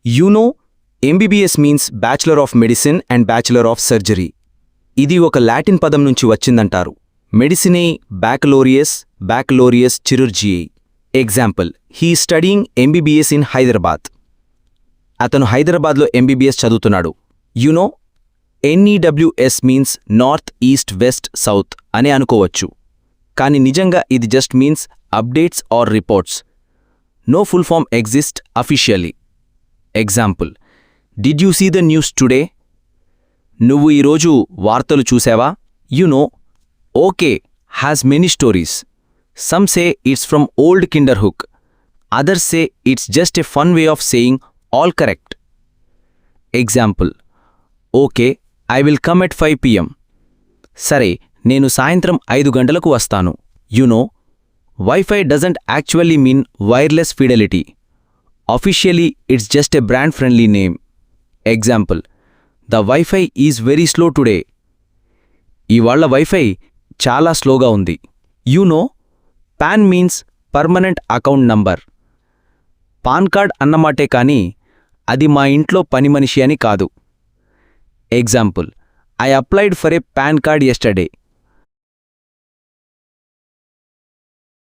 You know, MBBS means Bachelor of Medicine and Bachelor of Surgery. ఇది ఒక Latin పదం నుంచి వచ్చిందంటారు. మెడిసినే బ్యాక్లోరియస్ చిరుర్జియై. Example, he studying MBBS in Hyderabad. అతను హైదరాబాద్లో MBBS చదువుతున్నాడు. You know, NEWS means north, east, west, south అని అనుకోవచ్చు. కానీ నిజంగా ఇది just means updates or reports. No full form exist officially. Example, did you see the news today? నువ్వు ఈరోజు వార్తలు చూసావా? No, okay has many stories. Some say it's from old Kinderhook. Others say it's just a fun way of saying all correct. Example, okay I will come at 5 PM. సరే, నేను సాయంత్రం 5 గంటలకు వస్తాను. No, wifi doesn't actually mean wireless fidelity. Officially, it's just a brand-friendly name. Example, the Wi-Fi is very slow today. ఇవాళ WiFi చాలా స్లోగా ఉంది. No, PAN means permanent account number. PAN card అన్నమాటే కానీ అది మా ఇంట్లో పని మనిషి అని కాదు. Example, I applied for a PAN card yesterday.